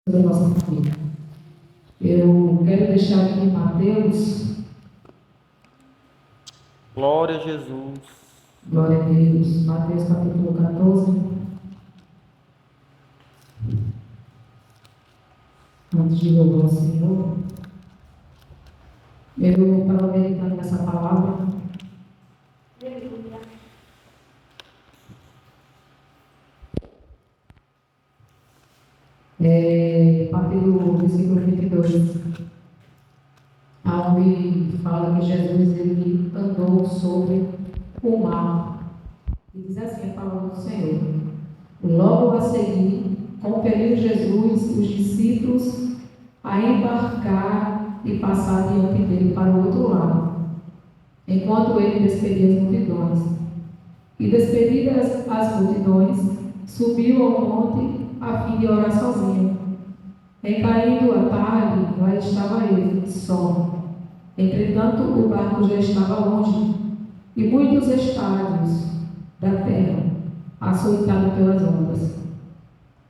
sobre a nossa família. Eu quero deixar aqui em Mateus. Glória a Jesus. Glória a Deus. Mateus capítulo 14. Antes de louvar ao Senhor, eu estava meditando nessa palavra. A partir do versículo 22, onde fala que Jesus ele andou sobre o mar. E diz assim a palavra do Senhor: logo a seguir, compeliu Jesus os discípulos a embarcar e passar diante dele para o outro lado, enquanto ele despedia as multidões. E despedidas as multidões, subiu ao monte a fim de orar sozinho. Em caindo a tarde, lá estava ele, só. Entretanto, o barco já estava longe, e muitos estádios da terra, açoitado pelas ondas,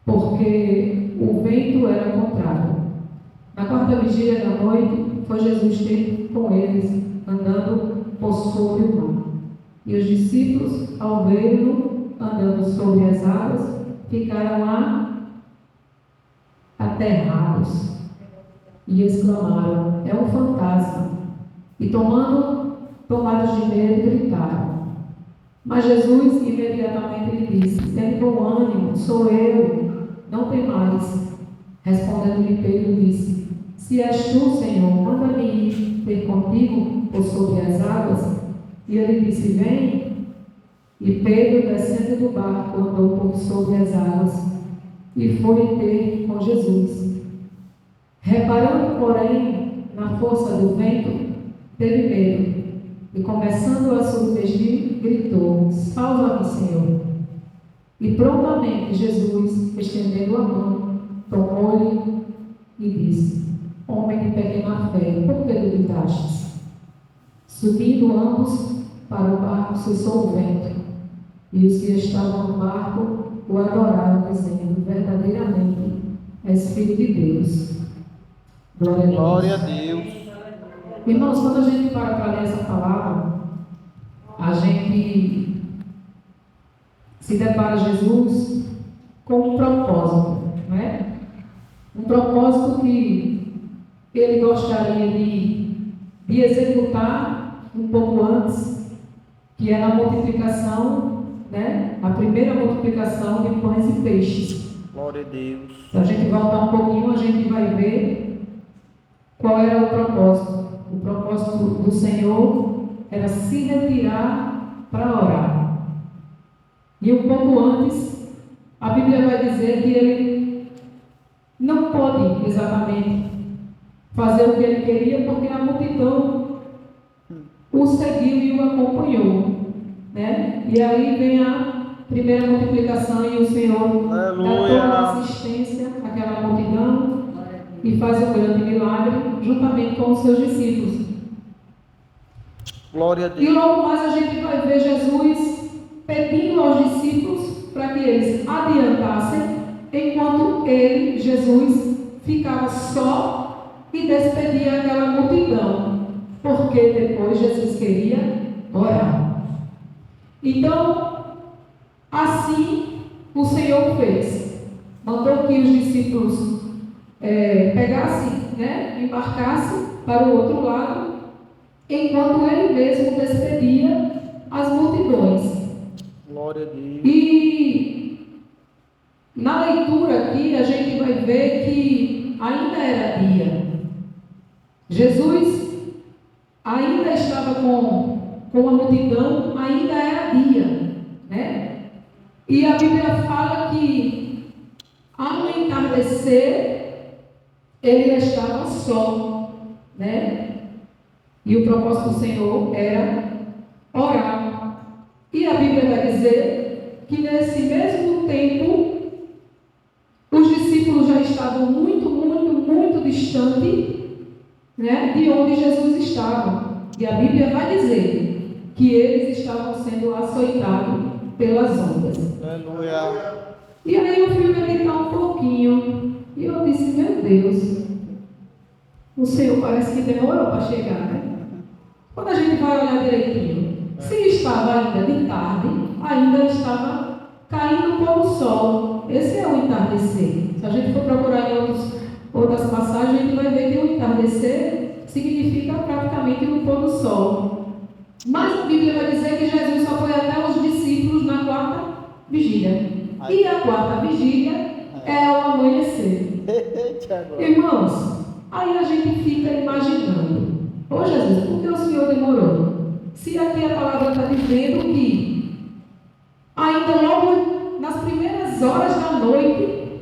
porque o vento era contrário. Na quarta vigília da noite, foi Jesus ter com eles, andando por sobre o mar. E os discípulos, ao vê-lo andando sobre as águas, ficaram lá aterrados e exclamaram: é um fantasma! E tomados de medo, gritaram. Mas Jesus imediatamente lhe disse: tem bom ânimo, sou eu, não temais. Respondendo-lhe Pedro, disse: se és tu, Senhor, manda-me ir ter contigo por sobre as águas. E ele disse: vem. E Pedro, descendo do barco, andou por sobre as águas e foi ter com Jesus. Reparando, porém, na força do vento, teve medo e, começando a submergir, gritou: salva-me, Senhor. E prontamente Jesus, estendendo a mão, tomou-lhe e disse: homem de pequena fé, por que duvidastes? Subindo ambos para o barco, cessou o vento, e os que estavam no barco o adoraram, dizendo: verdadeiramente és filho de Deus. Glória a Deus. Glória a Deus. Irmãos, quando a gente para ler essa palavra, a gente se depara Jesus com um propósito, não é? Um propósito que ele gostaria de executar um pouco antes, que é a multiplicação, né? A primeira multiplicação de pães e peixes. Glória a Deus. Se a gente voltar um pouquinho, a gente vai ver qual era o propósito. O propósito do Senhor era se retirar para orar. E um pouco antes, a Bíblia vai dizer que ele não pôde exatamente fazer o que ele queria, porque a multidão o seguiu e o acompanhou, né? E aí vem a primeira multiplicação e o Senhor dá toda a assistência àquela multidão e faz um grande milagre juntamente com os seus discípulos. Glória a Deus. E logo mais a gente vai ver Jesus pedindo aos discípulos para que eles adiantassem, enquanto ele, Jesus, ficava só e despedia aquela multidão, porque depois Jesus queria orar. Então, assim o Senhor fez. Mandou que os discípulos pegassem, né, embarcassem para o outro lado, enquanto ele mesmo despedia as multidões. Glória a Deus. E na leitura aqui a gente vai ver que ainda era dia. Jesus ainda estava com a multidão, ainda era dia, né? E a Bíblia fala que ao entardecer ele estava só, né? E o propósito do Senhor era orar. E a Bíblia vai dizer que nesse mesmo tempo os discípulos já estavam muito distante, né, de onde Jesus estava. E a Bíblia vai dizer que eles estavam sendo açoitados pelas ondas. Aleluia. E aí eu fui meditar um pouquinho e eu disse: Deus, o Senhor parece que demorou para chegar, né? Quando a gente vai olhar direitinho, se estava ainda de tarde, ainda estava caindo o pôr do sol. Esse é o entardecer. Se a gente for procurar em outras passagens, a gente vai ver que o entardecer significa praticamente o pôr do sol. Mas a Bíblia vai dizer que Jesus só foi até os discípulos na quarta vigília. E a quarta vigília é o amanhecer. Irmãos, aí a gente fica imaginando: ô Jesus, por que o Senhor demorou? Se aqui a palavra está dizendo que ainda logo nas primeiras horas da noite,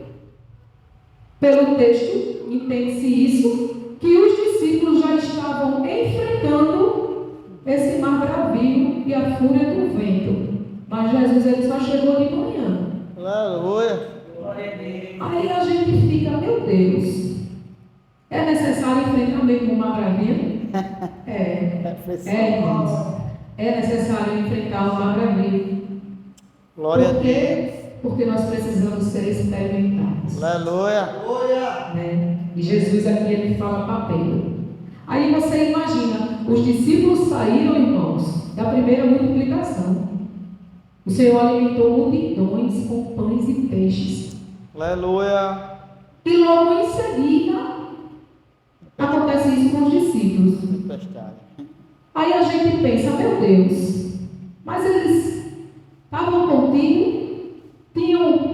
pelo texto, entende-se isso, que os discípulos já estavam enfrentando esse mar bravio e a fúria do vento. Mas Jesus, ele só chegou de manhã. Aleluia. Aí a gente fica: meu Deus, é necessário enfrentar mesmo o mar bravio? Irmãos, é necessário enfrentar o mar bravio. Glória Por a quê? Deus. Porque nós precisamos ser experimentados. Aleluia. Né? E Jesus aqui, ele fala para Pedro. Aí você imagina, os discípulos saíram, irmãos, da primeira multiplicação. O Senhor alimentou multidões com pães e peixes. Aleluia. E logo em seguida, acontece isso com os discípulos. Aí a gente pensa: meu Deus, mas eles estavam contigo, tinham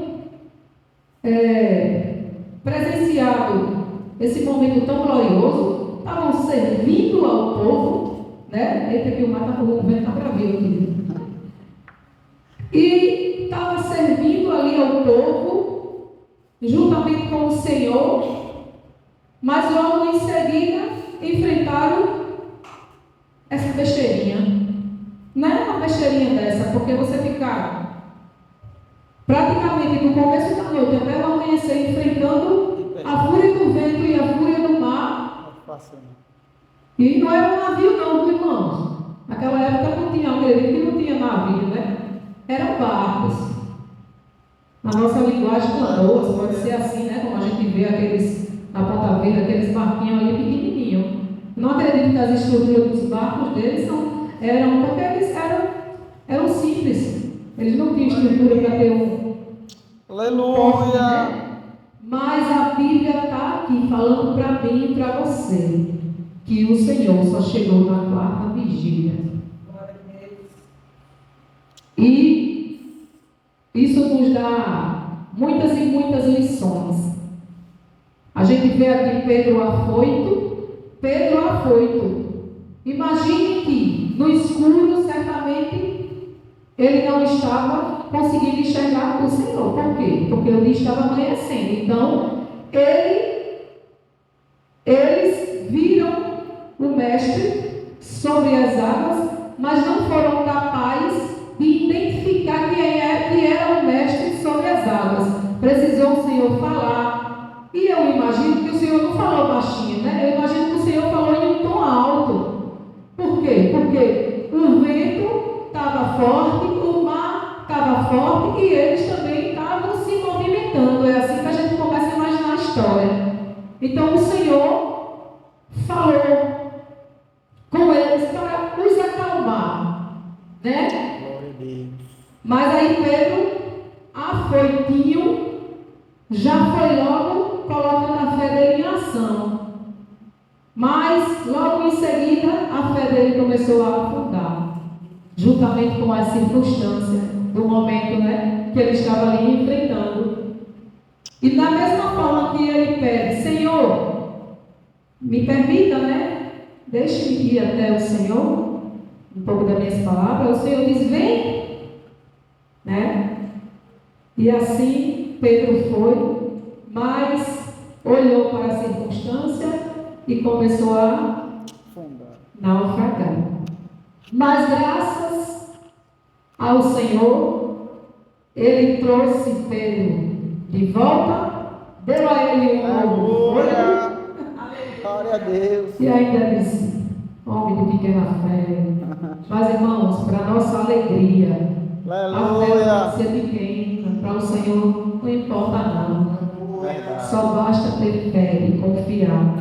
presenciado esse momento tão glorioso, estavam servindo ao povo, né? Eita, que o vento está bravio aqui. E estava servindo ali ao povo, juntamente com o Senhor, mas logo em seguida enfrentaram essa besteirinha. Não é uma besteirinha dessa, porque você ficar praticamente do começo da noite até o amanhecer enfrentando a fúria do vento e a fúria do mar. E não era um navio não, irmãos. Naquela época não tinha, acredito que não tinha navio, né? Eram barcos. Na nossa linguagem, canoas, pode ser assim, né? Como a gente vê aqueles, na Ponta Verde, aqueles barquinhos ali pequenininhos. Não acredito que as estruturas dos barcos deles eram, porque eles eram simples. Eles não tinham estrutura para ter um porte, né? Mas a Bíblia está aqui falando para mim e para você que o Senhor só chegou na quarta vigília. E isso nos dá muitas e muitas lições. A gente vê aqui Pedro afoito. Imagine que no escuro, certamente, ele não estava conseguindo enxergar o Senhor. Por quê? Porque o dia estava amanhecendo. Então, eles viram o Mestre sobre as águas, mas não foram capazes de identificar quem era o Mestre sobre as águas. Precisou o Senhor falar. E eu imagino que o Senhor não falou baixinho, né? Eu imagino que o Senhor falou em um tom alto. Por quê? Porque o vento estava forte, o mar estava forte e eles também estavam se movimentando. É assim que a gente começa a imaginar a história. Então o Senhor falou com eles para os acalmar, né? Glória a Deus. Mas aí Pedro, afoitinho, já foi logo colocando a fé dele em ação. Mas logo em seguida a fé dele começou a afundar, juntamente com as circunstâncias do momento, né, que ele estava ali enfrentando. E da mesma forma que ele pede: Senhor, me permita, né? Deixe-me ir até o Senhor, um pouco das minhas palavras. O Senhor diz: vem, né? E assim Pedro foi, mas olhou para a circunstância e começou a naufragar. Mas graças ao Senhor, ele trouxe Pedro de volta, deu a ele um novo fôlego. Glória a Deus. E ainda disse: homem de pequena fé. Mas irmãos, para nossa alegria, a fé pode ser pequena, para o Senhor não importa não. Verdade. Só basta ter fé e confiar.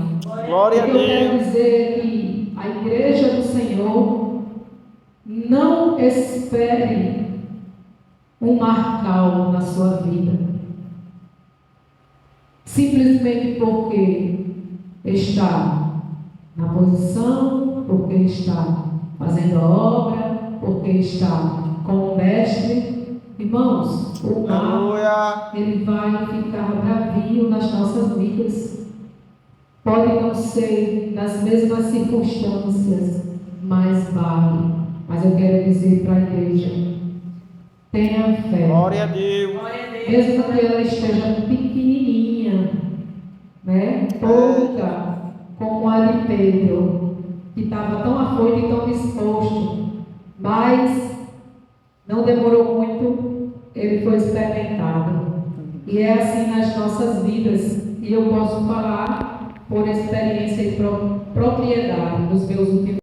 Glória a Eu quero Deus. dizer que a igreja do Senhor não espere um marcal na sua vida. Simplesmente porque está na posição, porque está fazendo a obra, porque está como mestre. Irmãos, o mal, Aleluia. ele vai ficar bravio nas nossas vidas. Pode não ser nas mesmas circunstâncias, mas vale. Mas eu quero dizer para a igreja: tenha fé. Glória a Deus. Mesmo que ela esteja pequenininha, né? Pouca, como a de Pedro, que estava tão afoito e tão disposto, mas não demorou muito, ele foi experimentado. E é assim nas nossas vidas, e eu posso falar por experiência e propriedade dos meus últimos